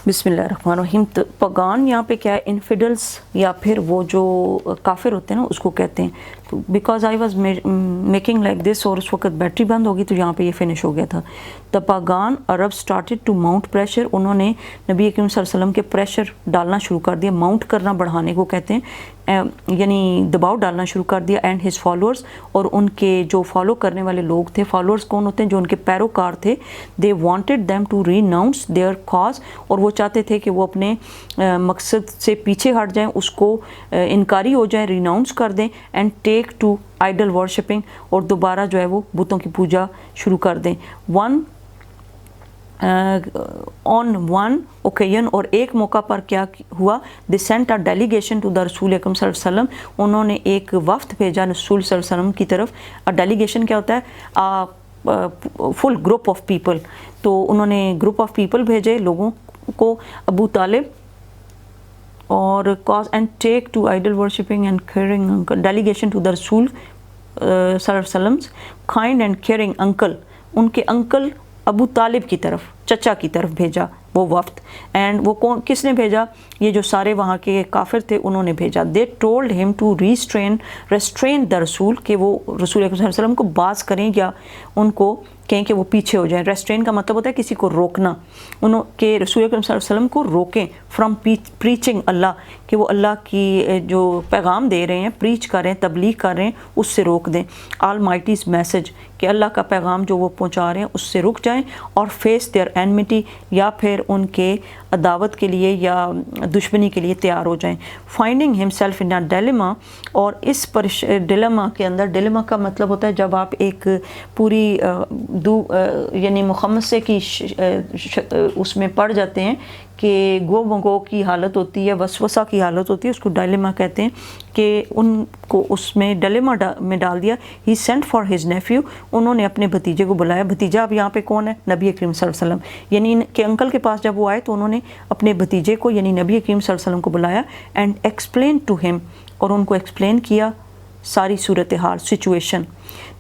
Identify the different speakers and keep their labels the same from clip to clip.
Speaker 1: بسم اللہ الرحمن الرحیم. تو پگان یہاں پہ کیا ہے؟ انفیڈلس یا پھر وہ جو کافر ہوتے ہیں نا اس کو کہتے ہیں. تو because I was making like this اور اس وقت بیٹری بند ہوگی تو یہاں پہ یہ فنش ہو گیا تھا. دا پاگان عرب اسٹارٹیڈ ٹو ماؤنٹ پریشر. انہوں نے نبی کریم صلی اللہ علیہ وسلم کے پریشر ڈالنا شروع کر دیا. ماؤنٹ کرنا بڑھانے کو کہتے ہیں, یعنی دباؤ ڈالنا شروع کر دیا. اینڈ ہز فالوورس, اور ان کے جو فالو کرنے والے لوگ تھے. فالوورس کون ہوتے ہیں؟ جو ان کے پیروکار تھے. They wanted them to renounce their cause, اور وہ چاہتے تھے کہ وہ اپنے مقصد سے پیچھے ہٹ جائیں, اس کو انکاری ہو جائیں, ریناؤنس کر دیں. And take to idol worshipping, اور دوبارہ جو ہے وہ بتوں کی پوجا شروع کر دیں. آن ون اوکیزن, اور ایک موقع پر کیا ہوا؟ They sent a delegation to the رسول اکرم صلی اللہ علیہ وسلم. انہوں نے ایک وفد بھیجا رسول صلی اللہ علیہ وسلم کی طرف. ڈیلیگیشن کیا ہوتا ہے؟ فل گروپ آف پیپل. تو انہوں نے گروپ آف پیپل بھیجے لوگوں کو. ابو طالب اور cause and take to idol worshipping and caring delegation to the رسول صلی اللہ علیہ وسلم کائنڈ اینڈ کیئرنگ انکل. ان کے انکل ابو طالب کی طرف, چچا کی طرف بھیجا وہ وفد. اینڈ وہ کس نے بھیجا؟ یہ جو سارے وہاں کے کافر تھے انہوں نے بھیجا. دے ٹولڈ ہم ٹو ریسٹرین دا رسول, کہ وہ رسول اکرم صلی اللہ علیہ وسلم کو باز کریں یا ان کو کہیں کہ وہ پیچھے ہو جائیں. ریسٹرین کا مطلب ہوتا ہے کسی کو روکنا. انہوں کہ رسول اکرم صلی اللہ علیہ وسلم کو روکیں فرام پریچنگ اللہ, کہ وہ اللہ کی جو پیغام دے رہے ہیں, پریچ کر رہے ہیں, تبلیغ کر رہے ہیں, اس سے روک دیں. آل مائٹیز میسج, کہ اللہ کا پیغام جو وہ پہنچا رہے ہیں اس سے رک جائیں. اور فیس دیئر اینمٹی, یا پھر ان کے عداوت کے لیے یا دشمنی کے لیے تیار ہو جائیں. Finding himself in a dilemma, اور اس ڈیلیما کے اندر, ڈیلیما کا مطلب ہوتا ہے جب آپ ایک پوری یعنی مخمصے کی اس میں پڑ جاتے ہیں کہ گو مگو کی حالت ہوتی ہے, وسوسہ کی حالت ہوتی ہے, اس کو ڈائلیما کہتے ہیں. کہ ان کو اس میں ڈائلیما میں ڈال دیا. He sent for his nephew, انہوں نے اپنے بھتیجے کو بلایا. بھتیجا اب یہاں پہ کون ہے؟ نبی کریم صلی اللہ علیہ وسلم. یعنی ان کے انکل کے پاس جب وہ آئے تو انہوں نے اپنے بھتیجے کو یعنی نبی کریم صلی اللہ علیہ وسلم کو بلایا. اینڈ ایکسپلین ٹو ہم, اور ان کو ایکسپلین کیا ساری صورتحال, سچویشن.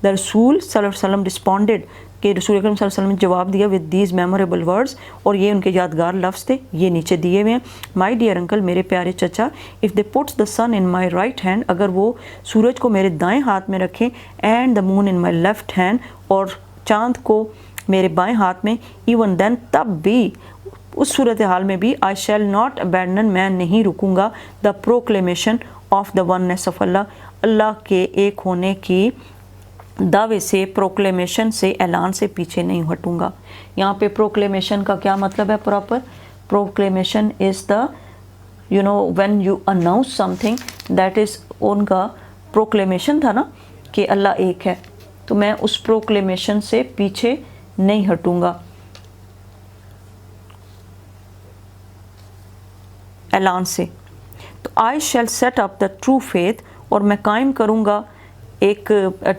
Speaker 1: دا رسول صلی اللہ علیہ وسلم رسپونڈیڈ, کہ رسول اکرم صلی اللہ علیہ وسلم نے جواب دیا ود دیز میموریبل ورڈز, اور یہ ان کے یادگار لفظ تھے, یہ نیچے دیے ہوئے ہیں. مائی ڈیئر انکل, میرے پیارے چچا, if they puts the sun in my right hand, اگر وہ سورج کو میرے دائیں ہاتھ میں رکھیں, and the moon in my left hand, اور چاند کو میرے بائیں ہاتھ میں, ایون دین, تب بھی, اس صورتحال میں بھی, آئی شیل ناٹ ابینڈن, میں نہیں رکوں گا, the proclamation of the oneness of اللہ, اللہ کے ایک ہونے کی دعوے سے, پروکلیمیشن سے, اعلان سے پیچھے نہیں ہٹوں گا. یہاں پہ پروکلیمیشن کا کیا مطلب ہے proper? Proclamation is the when you announce something, that is, ان کا پروکلیمیشن تھا نا کہ اللہ ایک ہے, تو میں اس پروکلیمیشن سے پیچھے نہیں ہٹوں گا, اعلان سے. تو I shall set up the true faith, اور میں قائم کروں گا ایک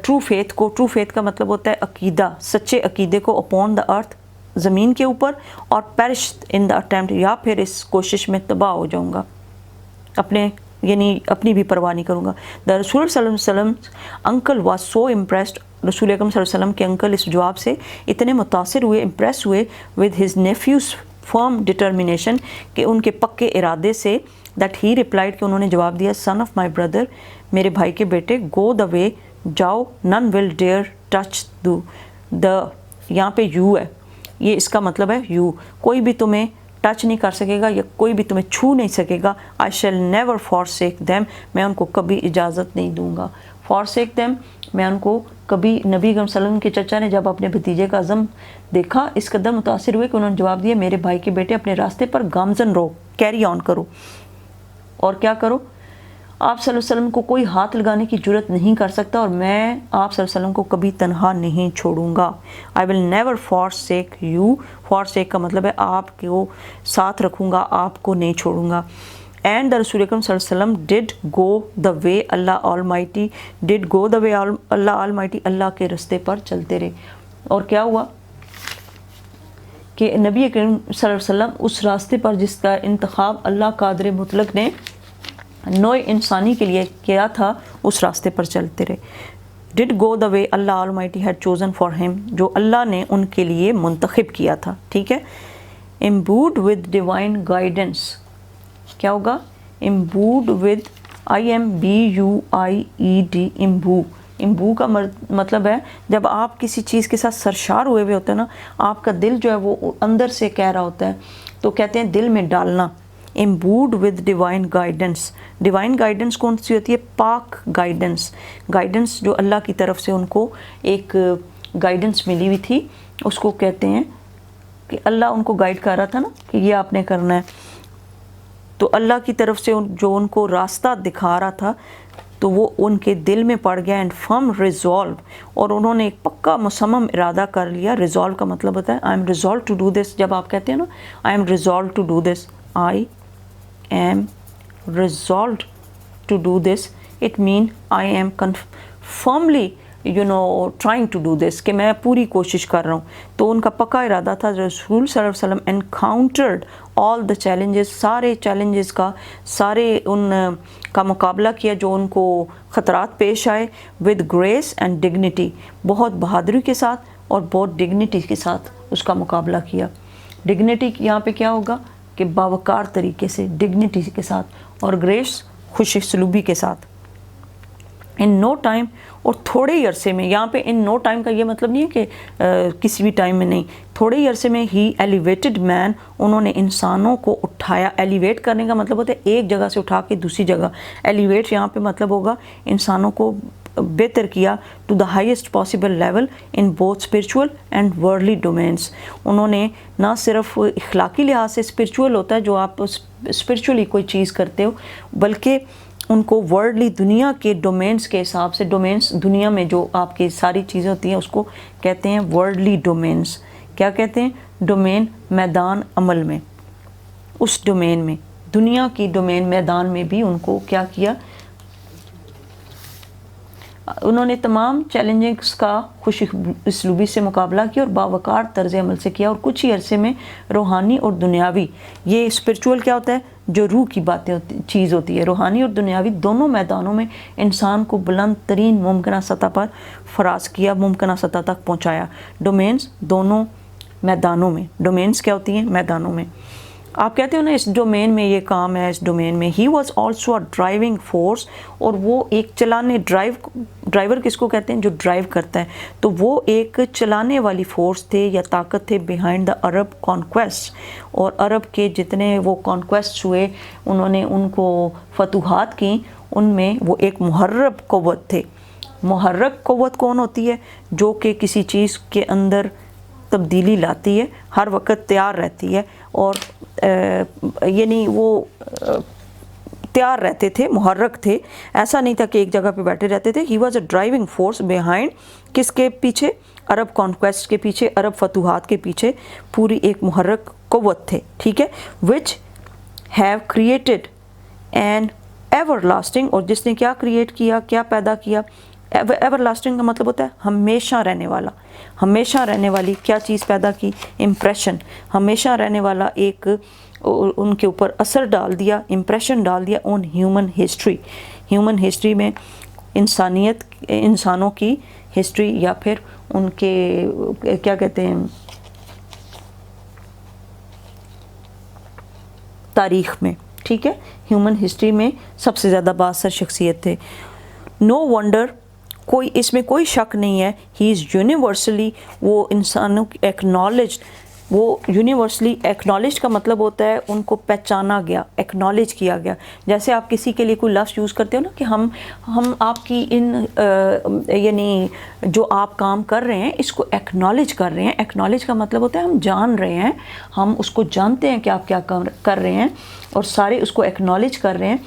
Speaker 1: ٹرو فیتھ کو. ٹرو فیتھ کا مطلب ہوتا ہے عقیدہ, سچے عقیدے کو, اپون دا ارتھ, زمین کے اوپر, اور پیرش ان دا اٹیمپٹ, یا پھر اس کوشش میں تباہ ہو جاؤں گا, یعنی اپنی بھی پرواہ نہیں کروں گا. دا رسول صلی اللہ علیہ وسلم انکل واز سو امپریسڈ, رسول اکرم صلی اللہ علیہ وسلم کے انکل اس جواب سے اتنے متاثر ہوئے, امپریس ہوئے, with his nephews firm determination, کہ ان کے پکے ارادے سے, دیٹ ہی ریپلائڈ, کہ انہوں نے جواب دیا, سن آف مائی بردر, میرے بھائی کے بیٹے, گو دا وے, جاؤ, نن ول ڈیئر ٹچ دا, یہاں پہ یو ہے, یہ اس کا مطلب ہے یو, کوئی بھی تمہیں ٹچ نہیں کر سکے گا یا کوئی بھی تمہیں چھو نہیں سکے گا. آئی شیل نیور فارسیک دیم, میں ان کو کبھی اجازت نہیں دوں گا. فارسیک دیم, میں ان کو کبھی. نبی صلی اللہ علیہ وسلم کے چچا نے جب اپنے بھتیجے کا عزم دیکھا, اس قدر متاثر ہوئے کہ انہوں نے جواب دیا, میرے بھائی کے بیٹے, اپنے راستے پر گامزن رہو, کیری آن کرو, اور کیا کرو, آپ صلی اللہ علیہ وسلم کو کوئی ہاتھ لگانے کی جرت نہیں کر سکتا, اور میں آپ صلی اللہ علیہ وسلم کو کبھی تنہا نہیں چھوڑوں گا. I will never forsake you, forsake کا مطلب ہے آپ کو ساتھ رکھوں گا, آپ کو نہیں چھوڑوں گا. And the رسول اکرم صلی اللہ علیہ وسلم did go the way Allah Almighty, did go the way Allah Almighty, اللہ کے رستے پر چلتے رہے. اور کیا ہوا کہ نبی کریم صلی اللہ علیہ وسلم اس راستے پر جس کا انتخاب اللہ قادر مطلق نے نوع انسانی کے لیے کیا تھا, اس راستے پر چلتے رہے. ڈڈ گو دا وے اللہ Almighty had chosen for him, جو اللہ نے ان کے لیے منتخب کیا تھا. ٹھیک ہے, imbued with divine guidance, क्या होगा? imbued with, IMBUIED, imbue. इम्बू का मतलब है जब आप किसी चीज़ के साथ सरशार हुए हुए होते हैं ना, आपका दिल जो है वो अंदर से कह रहा होता है, तो कहते हैं दिल में डालना. Imbued with divine guidance. Divine guidance कौन सी होती है? पाक गाइडेंस. गाइडेंस जो अल्लाह की तरफ से उनको एक गाइडेंस मिली हुई थी, उसको कहते हैं कि अल्लाह उनको गाइड कर रहा था ना कि ये आपने करना है, तो अल्लाह की तरफ से जो उनको रास्ता दिखा रहा था, तो वो उनके दिल में पड़ गया. एंड फर्म रिजॉल्व, और उन्होंने एक पक्का मुसम्मम इरादा कर लिया. रिजॉल्व का मतलब होता है I am resolve to do this. जब आप कहते हैं ना I am resolve to do this, I am resolve to do this, it mean I am firmly trying to do this, कि मैं पूरी कोशिश कर रहा हूँ. तो उनका पक्का इरादा था. रसूल सल्लल्लाहु अलैहि वसल्लम एनकाउंटर्ड ऑल द चैलेंजेस, सारे चैलेंजेस का, सारे उन का मुकाबला किया जो उनको ख़तरात पेश आए. विद ग्रेस एंड डिग्निटी, बहुत बहादुरी के साथ और बहुत डिग्निटी के साथ उसका मुकाबला किया. डिग्निटी यहाँ पे क्या होगा कि बावकार तरीके से, डिग्निटी के साथ, और ग्रेस खुशसलूबी के साथ. इन नो टाइम, और थोड़े ही अरसे में, यहाँ पे इन नो टाइम का ये मतलब नहीं है कि किसी भी टाइम में नहीं, थोड़े ही अरसे में ही एलिवेटेड मैन, उन्होंने इंसानों को उठाया. एलिवेट करने का मतलब होता है एक जगह से उठा के दूसरी जगह. एलिवेट यहाँ पे मतलब होगा इंसानों को बेहतर किया to the highest possible level in both spiritual and worldly domains. उन्होंने ना सिर्फ इखलाकी लिहाज से, स्पिरिचुअल होता है जो आप स्पिरिचुअली कोई चीज़ करते हो, बल्कि उनको वर्ल्डली दुनिया के डोमेन्स के हिसाब से, डोमेन्स दुनिया में जो आपकी सारी चीज़ें होती हैं उसको कहते हैं वर्ल्डली डोमेन्स. क्या कहते हैं? डोमेन, मैदान अमल में, उस डोमेन में, दुनिया की डोमेन मैदान में भी उनको क्या किया? उन्होंने तमाम चैलेंजेस का खुशउस्लूबी से मुकाबला किया और बावकार तर्ज अमल से किया. और कुछ ही अरसे में रूहानी और दुनियावी, ये स्पिरिचुअल क्या होता है? जो रूह की बातें चीज़ होती है. रूहानी और दुनियावी दोनों मैदानों में इंसान को बुलंद तरीन मुमकिन सतह पर फराज किया, मुमकिन सतह तक पहुँचाया. डोमेन्स दोनों मैदानों में. डोमेन्स क्या होती हैं? मैदानों में. आप कहते हो ना इस डोमेन में ये काम है, इस डोमेन में. He was also a driving force, और वो एक चलाने, ड्राइवर किसको कहते हैं? जो ड्राइव करता है. तो वो एक चलाने वाली फोर्स थे या ताकत थे बिहाइंड द अरब कॉन्क्वेस्ट. और अरब के जितने वो कॉन्क्वेस्ट हुए, उन्होंने उनको फतूहात की, उनमें वो एक मुहर्रब क़ुव्वत थे. मुहर्रक क़ुव्वत कौन होती है? जो कि किसी चीज़ के अंदर तब्दीली लाती है, हर वक्त तैयार रहती है, और यानी वो तैयार रहते थे, मुहर्रक थे. ऐसा नहीं था कि एक जगह पे बैठे रहते थे. He was a driving force behind, किसके पीछे? अरब कॉन्क्वेस्ट के पीछे, अरब फतूहात के पीछे पूरी एक मुहर्रक क़ुव्वत थे. ठीक है. Which have created an ever lasting, और जिसने क्या क्रिएट किया, क्या पैदा किया? एवर लास्टिंग का मतलब होता है हमेशा रहने वाला. हमेशा रहने वाली क्या चीज़ पैदा की? इम्प्रेशन. हमेशा रहने वाला एक उनके ऊपर असर डाल दिया, इम्प्रेशन डाल दिया on human history. Human history में इंसानियत, इंसानों की हिस्ट्री, या फिर उनके क्या कहते हैं, तारीख़ में. ठीक है. ह्यूमन हिस्ट्री में सबसे ज़्यादा बाअसर शख्सियत थे. नो वंडर, कोई इसमें कोई शक नहीं है. ही इज़ यूनिवर्सली, वो इंसानों की एक्नॉलेज, वो यूनिवर्सली एक्नॉलेज का मतलब होता है उनको पहचाना गया, एक्नॉलेज किया गया. जैसे आप किसी के लिए कोई लफ्ज़ यूज़ करते हो ना कि हम आपकी इन यानी जो आप काम कर रहे हैं इसको एक्नॉलेज कर रहे हैं. एक्नॉलेज का मतलब होता है हम जान रहे हैं, हम उसको जानते हैं कि आप क्या कर रहे हैं, और सारे उसको एक्नॉलेज कर रहे हैं.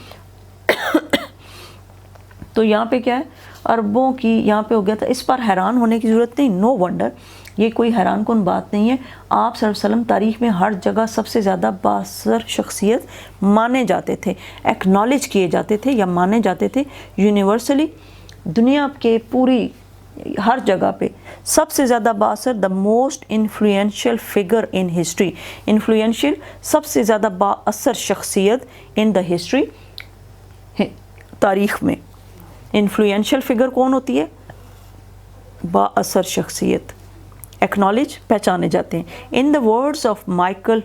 Speaker 1: तो यहाँ पे क्या है? अरबों की यहाँ पे हो गया था. इस पर हैरान होने की ज़रूरत नहीं. नो वंडर, ये कोई हैरान कौन बात नहीं है. आप सल्लल्लाहु अलैहि वसल्लम तारीख़ में हर जगह सबसे ज़्यादा बाअसर शख्सियत माने जाते थे, एक्नॉलेज किए जाते थे या माने जाते थे यूनिवर्सली. दुनिया के पूरी हर जगह पे सबसे ज़्यादा बाअसर, the most influential figure in history. Influential, सबसे ज़्यादा बाअसर शख्सियत इन द हिस्ट्री, तारीख़ में. इन्फ्लुएंशियल फिगर कौन होती है? बाअसर शख्सियत. एक्नॉलेज पहचाने जाते हैं. In the words of Michael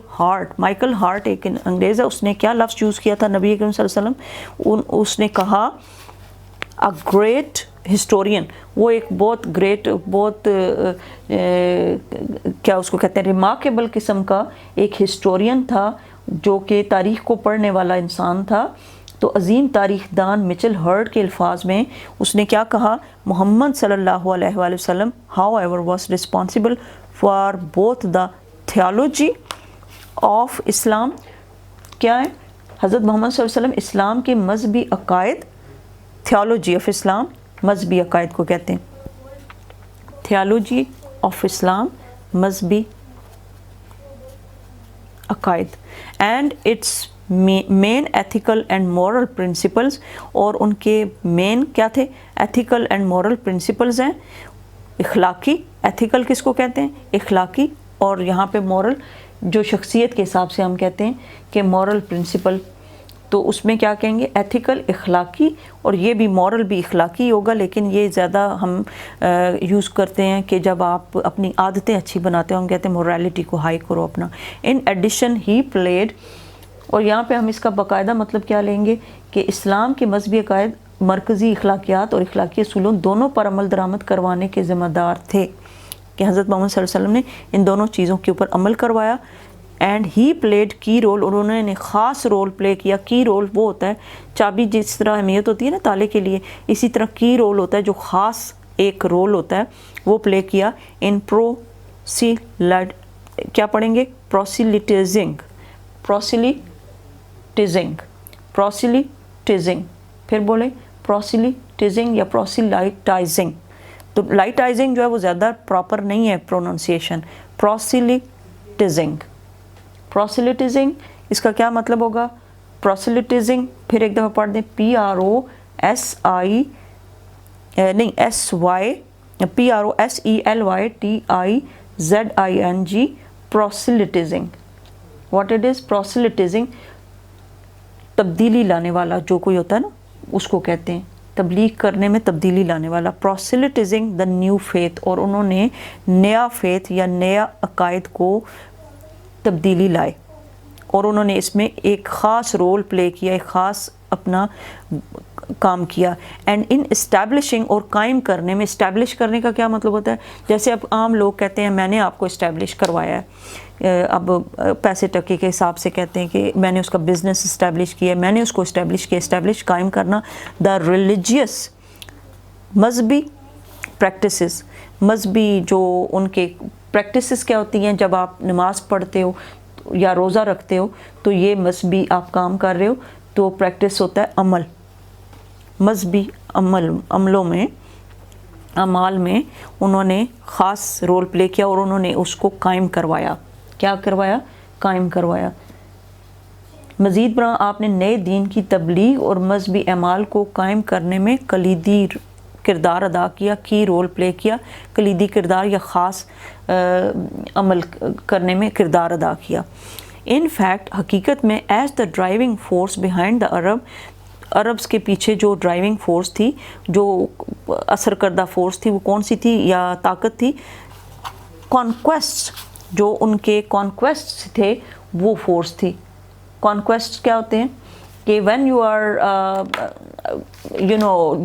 Speaker 1: Hart एक अंग्रेज़ है, उसने क्या लफ्ज़ यूज़ किया था नबी करीम सल्लल्लाहु अलैहि वसल्लम, उसने कहा अ ग्रेट हिस्टोरियन, वो एक बहुत ग्रेट, बहुत क्या उसको कहते हैं, रिमार्केबल किस्म का एक हिस्टोरियन था जो कि तारीख़ को पढ़ने वाला इंसान था. तो अजीम तारीख़ दान मिचेल हर्ड के अल्फाज में उसने क्या कहा, मोहम्मद सल्लल्लाहु अलैहि वसल्लम how ever was responsible for both the theology of इस्लाम. क्या है, हज़रत मोहम्मद सल्लल्लाहु अलैहि वसल्लम इस्लाम के मजहबी अकायद, थियोलॉजी ऑफ इस्लाम मजहबी अकायद को कहते हैं, थियोलॉजी ऑफ इस्लाम मजहबी अकायद, and its main ethical and moral principles, और उनके मेन क्या थे, एथिकल एंड मॉरल प्रिंसिपल्स हैं. इखलाकी, एथिकल किसको कहते हैं, इखलाकी, और यहाँ पे मॉरल जो शख्सियत के हिसाब से हम कहते हैं कि मॉरल प्रिंसिपल, तो उसमें क्या कहेंगे, एथिकल, इखलाकी, और ये भी मॉरल भी इखलाकी होगा, लेकिन ये ज़्यादा हम यूज़ करते हैं कि जब आप अपनी आदतें अच्छी बनाते हो, हम कहते हैं मोरालिटी को हाई करो अपना. इन एडिशन ही प्लेड, और यहाँ पे हम इसका बाकायदा मतलब क्या लेंगे कि इस्लाम के मजहबी अकायद मरकज़ी इखलाकियात और इखलाकी असूलों दोनों पर अमल दरामद करवाने के ज़िम्मेदार थे कि हज़रत मोहम्मद सल्लल्लाहु अलैहि वसल्लम ने इन दोनों चीज़ों के ऊपर अमल करवाया. एंड ही प्लेड की रोल, उन्होंने ख़ास रोल प्ले किया. की रोल वो होता है, चाबी जिस तरह अहमियत होती है ना ताले के लिए, इसी तरह की रोल होता है जो ख़ास एक रोल होता है, वो प्ले किया. इन क्या पढ़ेंगे, प्रोसिलिटिजिंग, फिर बोले प्रोसिलिटिजिंग या प्रोसिलाइटाइजिंग. तो लाइटाइजिंग जो है वो ज़्यादा प्रॉपर नहीं है प्रोनाउंसिएशन. प्रोसिलिटिजिंग इसका क्या मतलब होगा, प्रोसिलिटिजिंग फिर एक दफ़ा पढ़ दें, PROSELYTIZING, प्रोसिलिटिजिंग. व्हाट इट इज़, प्रोसिलिटिजिंग तब्दीली लाने वाला जो कोई होता है ना, उसको कहते हैं तबलीग करने में तब्दीली लाने वाला. प्रोसिलिटिजिंग द न्यू फेथ, और उन्होंने नया फेथ या नया अकायद को तब्दीली लाए, और उन्होंने इसमें एक ख़ास रोल प्ले किया, एक ख़ास अपना काम किया. एंड इन इस्टेब्लिशिंग, और कायम करने में, इस्टेब्लिश करने का क्या मतलब होता है, जैसे अब आम लोग कहते हैं मैंने आपको इस्टेब्लिश करवाया है, अब पैसे टके के हिसाब से कहते हैं कि मैंने उसका बिज़नेस इस्टेब्लिश किया, मैंने उसको इस्टेब्लिश किया. इस्टेब्लिश कायम करना. द रिलीजियस मजहबी प्रैक्टिसेस, मजहबी जो उनके प्रैक्टिसेस क्या होती हैं, जब आप नमाज़ पढ़ते हो या रोज़ा रखते हो तो ये मजहबी आप काम कर रहे हो, तो प्रैक्टिस होता है अमल. मजहबी अमलों में, अमाल में उन्होंने ख़ास रोल प्ले किया और उन्होंने उसको कायम करवाया. क्या करवाया, कायम करवाया. मज़ीद बरा आपने नए दीन की तबलीग और मजहबी अमाल को कायम करने में कलीदी किरदार अदा किया, की रोल प्ले किया, कलीदी किरदार या ख़ास अमल करने में किरदार अदा किया. इन फैक्ट, हकीकत में, as the driving force behind the Arabs के पीछे जो ड्राइविंग फोर्स थी, जो असर करदा फोर्स थी, वो कौन सी थी या ताकत थी, कॉन्क्वेस्ट, जो उनके कॉन्क्वेस्ट थे वो फोर्स थी. कॉन्क्वेस्ट क्या होते हैं कि when you are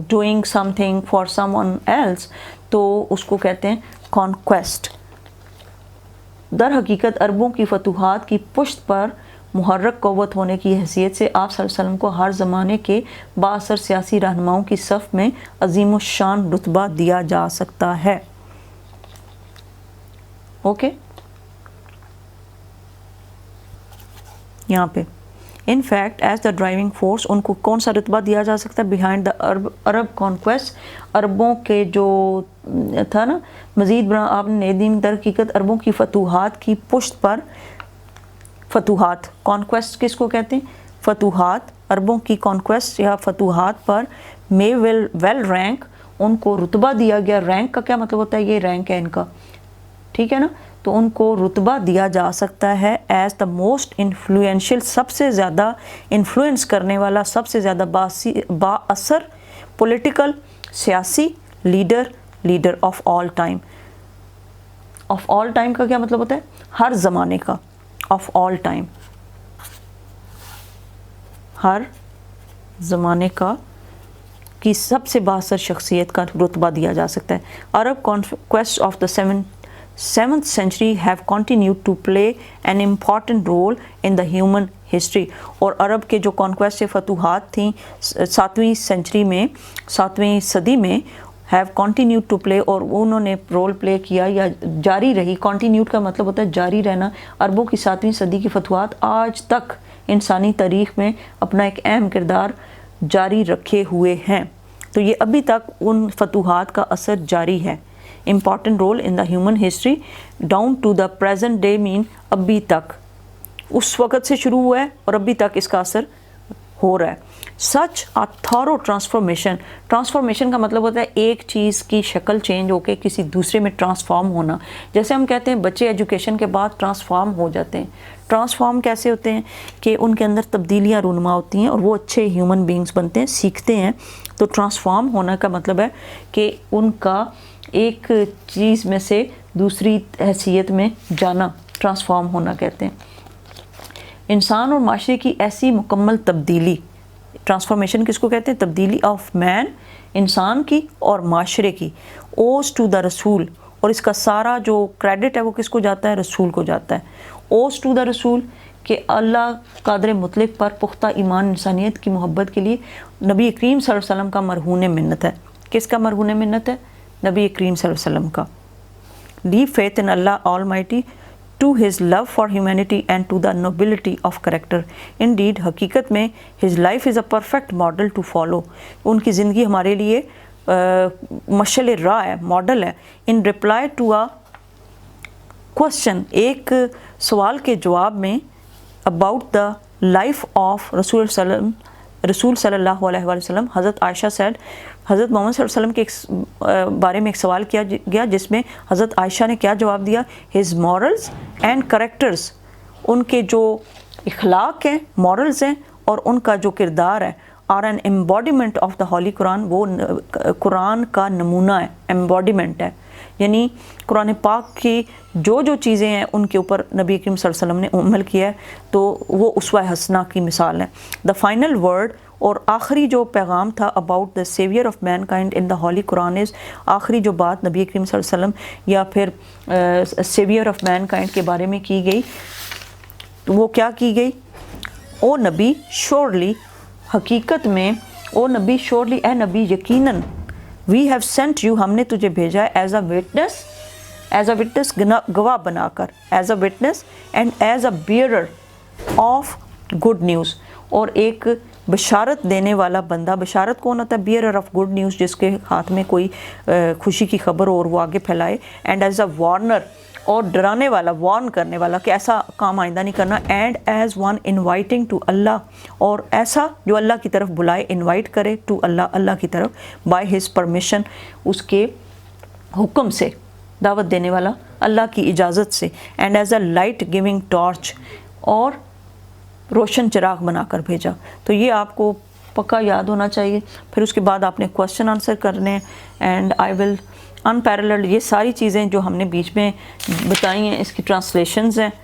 Speaker 1: doing something for someone else, तो उसको कहते हैं कॉन्क्वेस्ट. दर हकीकत अरबों की फतूहात की पुश्त पर मुहर्रक क़ुव्वत होने की हैसियत से आप सल्लल्लाहु अलैहि वसल्लम को हर ज़माने के बाअसर सियासी रहनुमाओं की सफ़ में अज़ीम शान रुतबा दिया जा सकता है. ओके, यहाँ पे in fact as the driving force, उनको कौन सा रुतबा दिया जा सकता है, बिहाइंड द अरब कॉन्क्वेस्ट, अरबों के जो था ना, मज़ीद बरा आपने दीन दर हकीकत अरबों की फतूहात की पुश्त पर, फतूहात, कॉन्क्वेस्ट किसको कहते हैं, फतूहात, अरबों की कॉन्क्वेस्ट या फतूहात पर मे वेल रैंक, उनको रुतबा दिया गया. रैंक का क्या मतलब होता है, ये रैंक है इनका, ठीक है ना, तो उनको रुतबा दिया जा सकता है एज द मोस्ट इन्फ्लुएंशियल, सबसे ज़्यादा इन्फ्लुएंस करने वाला, सबसे ज़्यादा बाअसर पॉलिटिकल, सियासी leader of all time. Of all time کا کیا مطلب ہوتا ہے؟ ہر زمانے کا. آف آل ٹائم ہر زمانے کا کی سب سے بااثر شخصیت کا رتبہ دیا جا سکتا ہے. عرب conquest of the 7th century have continued to play an important role in the human history. اور عرب کے جو کانکویسٹ فتوحات تھیں 7ویں سینچری میں، 7ویں صدی میں have continued to play، اور انہوں نے رول پلے کیا یا جاری رہی. کنٹینیوڈ کا مطلب ہوتا ہے جاری رہنا. عربوں کی 7ویں صدی کی فتوحات آج تک انسانی تاریخ میں اپنا ایک اہم کردار جاری رکھے ہوئے ہیں. تو یہ ابھی تک ان فتوحات کا اثر جاری ہے. Important role in the human history down to the present day مین ابھی تک، اس وقت سے شروع ہوا ہے اور ابھی تک اس کا اثر ہو رہا ہے. سچ a thorough ٹرانسفارمیشن کا مطلب ہوتا ہے ایک چیز کی شکل چینج ہو کے کسی دوسرے میں ٹرانسفارم ہونا. جیسے ہم کہتے ہیں بچے ایجوکیشن کے بعد ٹرانسفارم ہو جاتے ہیں. ٹرانسفارم کیسے ہوتے ہیں کہ ان کے اندر تبدیلیاں رونما ہوتی ہیں اور وہ اچھے ہیومن بینگز بنتے ہیں، سیکھتے ہیں. تو ٹرانسفارم ہونا کا مطلب ہے کہ ان کا ایک چیز میں سے دوسری حیثیت میں جانا، ٹرانسفارم ہونا کہتے ہیں. انسان اور معاشرے کی ایسی مکمل تبدیلی، ٹرانسفارمیشن کس کو کہتے ہیں؟ تبدیلی آف مین، انسان کی اور معاشرے کی. اوز ٹو دا رسول، اور اس کا سارا جو کریڈٹ ہے وہ کس کو جاتا ہے؟ رسول کو جاتا ہے. اوز ٹو دا رسول کہ اللہ قادر مطلق پر پختہ ایمان انسانیت کی محبت کے لیے نبی کریم صلی اللہ علیہ وسلم کا مرہون منت ہے. کس کا مرہون منت ہے؟ نبی کریم صلی اللہ علیہ وسلم کا. ڈیپ فیتھ ان اللہ almighty to his love for humanity and to the nobility of character. Indeed, حقیقت میں his life is a perfect model to follow. ان کی زندگی ہمارے لیے مشعل راہ ہے، ماڈل ہے. In reply to a question, ایک سوال کے جواب میں، اباؤٹ دا لائف آف رسول صلی اللہ علیہ وآلہ وسلم، حضرت عائشہ سیڈ، حضرت محمد صلی اللہ علیہ وسلم کے ایک بارے میں ایک سوال کیا گیا جس میں حضرت عائشہ نے کیا جواب دیا؟ ہز مورلز اینڈ کریکٹرز، ان کے جو اخلاق ہیں، مورلز ہیں، اور ان کا جو کردار ہے، are an embodiment of the holy Quran, وہ قرآن کا نمونہ ہے، ایمبوڈیمنٹ ہے. یعنی قرآن پاک کی جو چیزیں ہیں ان کے اوپر نبی کریم صلی اللہ علیہ وسلم نے عمل کیا ہے، تو وہ اسوہ حسنہ کی مثال ہے. دا فائنل ورڈ، اور آخری جو پیغام تھا about the saviour of mankind in the holy Quran is, آخری جو بات نبی کریم صلی اللہ علیہ وسلم یا پھر سیویئر آف مین کائنڈ کے بارے میں کی گئی، وہ کیا کی گئی؟ او نبی شورلی، حقیقت میں او نبی شورلی، اے نبی یقیناً، وی ہیو سینٹ یو، ہم نے تجھے بھیجا ہے، ایز اے وٹنس گواہ بنا کر، as a witness and as a bearer of good news, اور ایک بشارت دینے والا بندہ. بشارت کون ہوتا ہے؟ بیئرر آف گڈ نیوز، جس کے ہاتھ میں کوئی خوشی کی خبر ہو اور وہ آگے پھیلائے. اینڈ ایز اے وارنر، اور ڈرانے والا، وارن کرنے والا کہ ایسا کام آئندہ نہیں کرنا. And as one inviting to Allah, اور ایسا جو اللہ کی طرف بلائے، انوائٹ کرے ٹو اللہ، اللہ کی طرف، بائی ہز پرمیشن، اس کے حکم سے دعوت دینے والا، اللہ کی اجازت سے. And as a light giving torch, اور روشن چراغ بنا کر بھیجا. تو یہ آپ کو پکا یاد ہونا چاہیے. پھر اس کے بعد آپ نے کوشچن آنسر کرنے ہیں. And I will in parallel, یہ ساری چیزیں جو ہم نے بیچ میں بتائی ہیں اس کی ٹرانسلیشنز ہیں.